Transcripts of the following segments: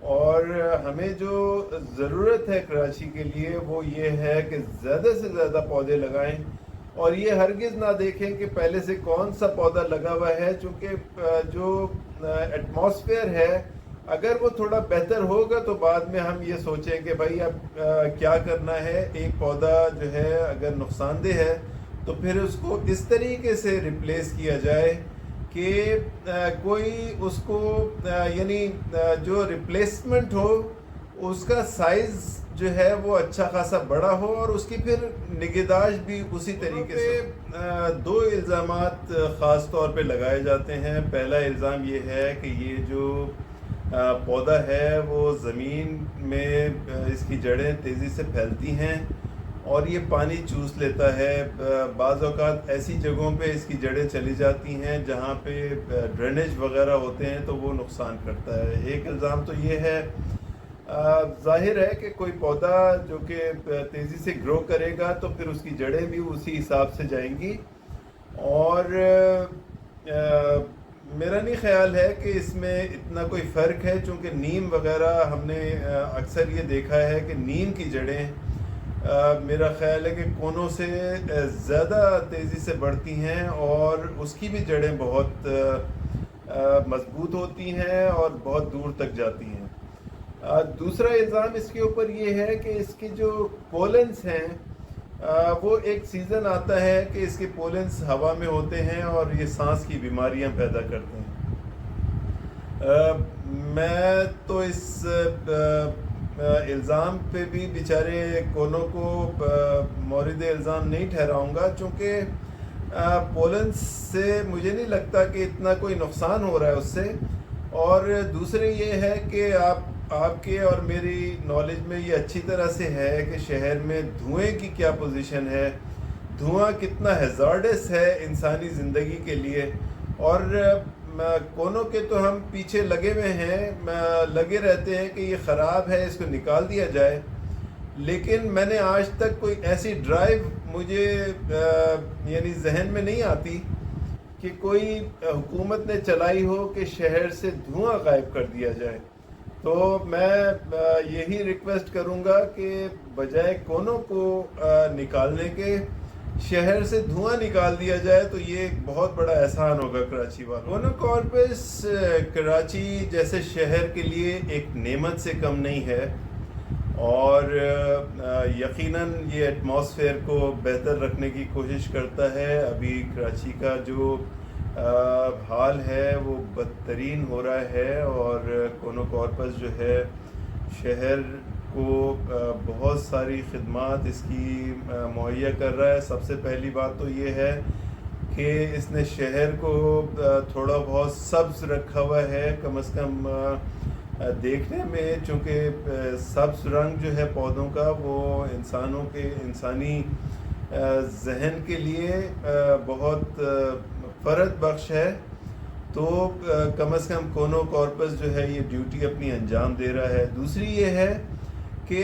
اور ہمیں جو ضرورت ہے کراچی کے لیے وہ یہ ہے کہ زیادہ سے زیادہ پودے لگائیں، اور یہ ہرگز نہ دیکھیں کہ پہلے سے کون سا پودا لگا ہوا ہے، چونکہ جو ایٹماسفیئر ہے اگر وہ تھوڑا بہتر ہوگا تو بعد میں ہم یہ سوچیں کہ بھائی اب کیا کرنا ہے. ایک پودا جو ہے اگر نقصان دہ ہے تو پھر اس کو اس طریقے سے ریپلیس کیا جائے کہ کوئی اس کو یعنی جو ریپلیسمنٹ ہو اس کا سائز جو ہے وہ اچھا خاصا بڑا ہو، اور اس کی پھر نگہداشت بھی اسی طریقے سے. دو الزامات خاص طور پہ لگائے جاتے ہیں. پہلا الزام یہ ہے کہ یہ جو پودا ہے وہ زمین میں اس کی جڑیں تیزی سے پھیلتی ہیں اور یہ پانی چوس لیتا ہے. بعض اوقات ایسی جگہوں پہ اس کی جڑیں چلی جاتی ہیں جہاں پہ ڈرینیج وغیرہ ہوتے ہیں تو وہ نقصان کرتا ہے. ایک الزام تو یہ ہے. ظاہر ہے کہ کوئی پودا جو کہ تیزی سے گرو کرے گا تو پھر اس کی جڑیں بھی اسی حساب سے جائیں گی، اور میرا نہیں خیال ہے کہ اس میں اتنا کوئی فرق ہے، چونکہ نیم وغیرہ ہم نے اکثر یہ دیکھا ہے کہ نیم کی جڑیں میرا خیال ہے کہ کونوں سے زیادہ تیزی سے بڑھتی ہیں اور اس کی بھی جڑیں بہت مضبوط ہوتی ہیں اور بہت دور تک جاتی ہیں. دوسرا الزام اس کے اوپر یہ ہے کہ اس کے جو پولنس ہیں وہ ایک سیزن آتا ہے کہ اس کے پولنس ہوا میں ہوتے ہیں اور یہ سانس کی بیماریاں پیدا کرتے ہیں. میں تو اس الزام پہ بھی بیچارے کونوں کو مورد الزام نہیں ٹھہراؤں گا، چونکہ پولنس سے مجھے نہیں لگتا کہ اتنا کوئی نقصان ہو رہا ہے اس سے. اور دوسرے یہ ہے کہ آپ کے اور میری نالج میں یہ اچھی طرح سے ہے کہ شہر میں دھوئیں کی کیا پوزیشن ہے، دھواں کتنا ہیزارڈس ہے انسانی زندگی کے لیے. اور کونوں کے تو ہم پیچھے لگے ہوئے ہیں، لگے رہتے ہیں کہ یہ خراب ہے، اس کو نکال دیا جائے. لیکن میں نے آج تک کوئی ایسی ڈرائیو مجھے یعنی ذہن میں نہیں آتی کہ کوئی حکومت نے چلائی ہو کہ شہر سے دھواں غائب کر دیا جائے. تو میں یہی ریکویسٹ کروں گا کہ بجائے کونوں کو نکالنے کے شہر سے دھواں نکال دیا جائے تو یہ ایک بہت بڑا احسان ہوگا کراچی والوں. کونو کارپس کراچی جیسے شہر کے لیے ایک نعمت سے کم نہیں ہے، اور یقیناً یہ ایٹماسفیئر کو بہتر رکھنے کی کوشش کرتا ہے. ابھی کراچی کا جو حال ہے وہ بدترین ہو رہا ہے، اور کونو کارپس جو ہے شہر کو بہت ساری خدمات اس کی مہیا کر رہا ہے. سب سے پہلی بات تو یہ ہے کہ اس نے شہر کو تھوڑا بہت سبز رکھا ہوا ہے، کم از کم دیکھنے میں، چونکہ سبز رنگ جو ہے پودوں کا وہ انسانی ذہن کے لیے بہت فرحت بخش ہے. تو کم از کم کونو کارپس جو ہے یہ ڈیوٹی اپنی انجام دے رہا ہے. دوسری یہ ہے کہ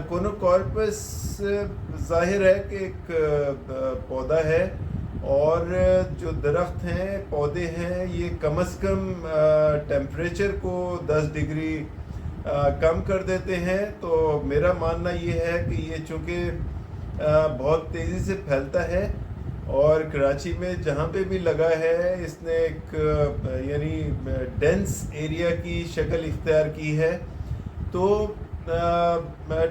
کونو کارپس ظاہر ہے کہ ایک پودا ہے، اور جو درخت ہیں، پودے ہیں، یہ کم از کم ٹیمپریچر کو 10 ڈگری کم کر دیتے ہیں. تو میرا ماننا یہ ہے کہ یہ چونکہ بہت تیزی سے پھیلتا ہے، اور کراچی میں جہاں پہ بھی لگا ہے اس نے ایک یعنی ڈینس ایریا کی شکل اختیار کی ہے. تو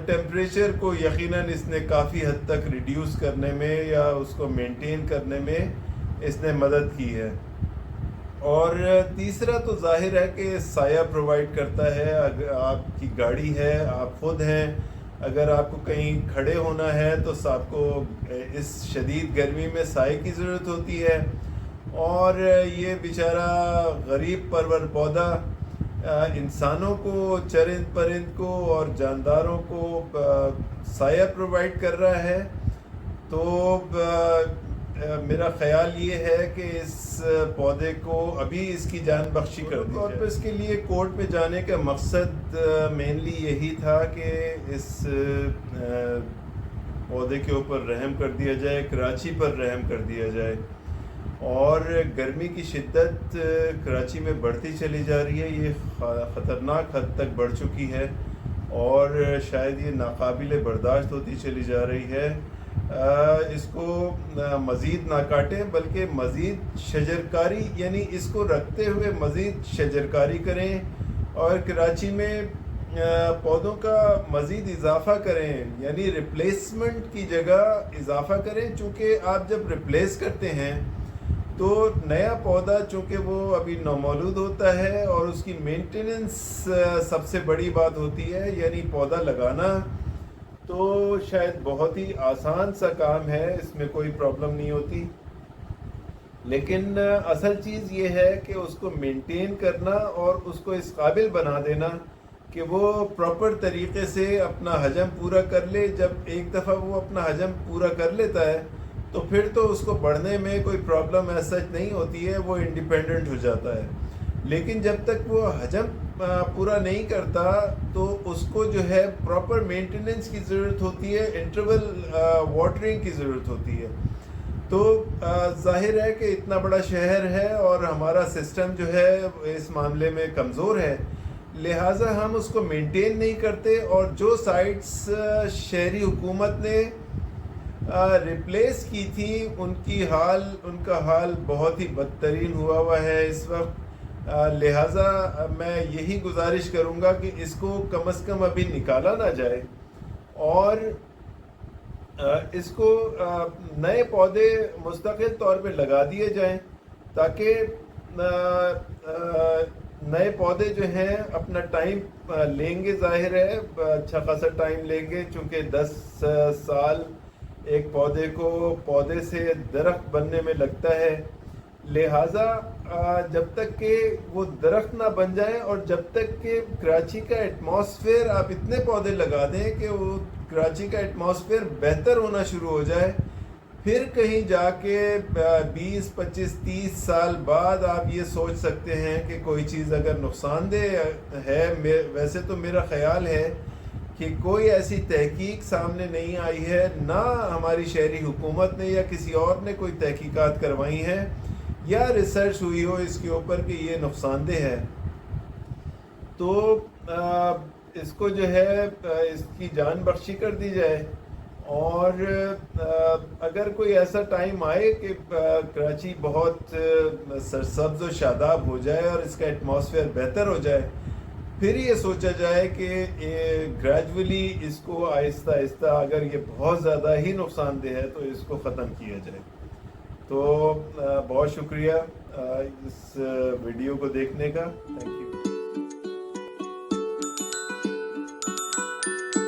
ٹیمپریچر کو یقیناً اس نے کافی حد تک ریڈیوس کرنے میں یا اس کو مینٹین کرنے میں اس نے مدد کی ہے. اور تیسرا تو ظاہر ہے کہ سایہ پرووائڈ کرتا ہے. اگر آپ کی گاڑی ہے، آپ خود ہیں، اگر آپ کو کہیں کھڑے ہونا ہے تو آپ کو اس شدید گرمی میں سائے کی ضرورت ہوتی ہے، اور یہ بیچارہ غریب پرور پودا انسانوں کو، چرند پرند کو اور جانداروں کو سایہ پرووائڈ کر رہا ہے. تو میرا خیال یہ ہے کہ اس پودے کو ابھی اس کی جان بخشی کر دی جائے. کارپس کے لیے کورٹ میں جانے کا مقصد مینلی یہی تھا کہ اس پودے کے اوپر رحم کر دیا جائے، کراچی پر رحم کر دیا جائے. اور گرمی کی شدت کراچی میں بڑھتی چلی جا رہی ہے، یہ خطرناک حد تک بڑھ چکی ہے اور شاید یہ ناقابل برداشت ہوتی چلی جا رہی ہے۔ اس کو مزید نہ کاٹیں بلکہ مزید شجرکاری، یعنی اس کو رکھتے ہوئے مزید شجرکاری کریں اور کراچی میں پودوں کا مزید اضافہ کریں، یعنی ریپلیسمنٹ کی جگہ اضافہ کریں، چونکہ آپ جب ریپلیس کرتے ہیں تو نیا پودا چونکہ وہ ابھی نومولود ہوتا ہے اور اس کی مینٹیننس سب سے بڑی بات ہوتی ہے، یعنی پودا لگانا تو شاید بہت ہی آسان سا کام ہے، اس میں کوئی پرابلم نہیں ہوتی، لیکن اصل چیز یہ ہے کہ اس کو مینٹین کرنا اور اس کو اس قابل بنا دینا کہ وہ پراپر طریقے سے اپنا حجم پورا کر لے۔ جب ایک دفعہ وہ اپنا حجم پورا کر لیتا ہے تو پھر تو اس کو بڑھنے میں کوئی پرابلم ایسا نہیں ہوتی ہے، وہ انڈیپینڈنٹ ہو جاتا ہے، لیکن جب تک وہ حجم پورا نہیں کرتا تو اس کو جو ہے پراپر مینٹیننس کی ضرورت ہوتی ہے، انٹرول واٹرنگ کی ضرورت ہوتی ہے۔ تو ظاہر ہے کہ اتنا بڑا شہر ہے اور ہمارا سسٹم جو ہے اس معاملے میں کمزور ہے، لہٰذا ہم اس کو مینٹین نہیں کرتے، اور جو سائٹس شہری حکومت نے ریپلیس کی تھی ان کا حال بہت ہی بدترین ہوا ہے اس وقت، لہٰذا میں یہی گزارش کروں گا کہ اس کو کم از کم ابھی نکالا نہ جائے اور اس کو نئے پودے مستقل طور پہ لگا دیے جائیں تاکہ نئے پودے جو ہیں اپنا ٹائم لیں گے، ظاہر ہے اچھا خاصا ٹائم لیں گے، چونکہ 10 سال ایک پودے سے درخت بننے میں لگتا ہے، لہٰذا جب تک کہ وہ درخت نہ بن جائیں اور جب تک کہ کراچی کا ایٹماسفیئر آپ اتنے پودے لگا دیں کہ وہ کراچی کا ایٹماسفیئر بہتر ہونا شروع ہو جائے، پھر کہیں جا کے 20 25 30 سال بعد آپ یہ سوچ سکتے ہیں کہ کوئی چیز اگر نقصان دہ ہے۔ ویسے تو میرا خیال ہے کہ کوئی ایسی تحقیق سامنے نہیں آئی ہے، نہ ہماری شہری حکومت نے یا کسی اور نے کوئی تحقیقات کروائی ہیں یا ریسرچ ہوئی ہو اس کے اوپر کہ یہ نقصان دہ ہے، تو اس کو جو ہے اس کی جان بخشی کر دی جائے، اور اگر کوئی ایسا ٹائم آئے کہ کراچی بہت سرسبز و شاداب ہو جائے اور اس کا ایٹماسفیئر بہتر ہو جائے، پھر یہ سوچا جائے کہ گریجولی اس کو آہستہ آہستہ، اگر یہ بہت زیادہ ہی نقصان دہ ہے تو اس کو ختم کیا جائے۔ تو بہت شکریہ اس ویڈیو کو دیکھنے کا، تھینک یو۔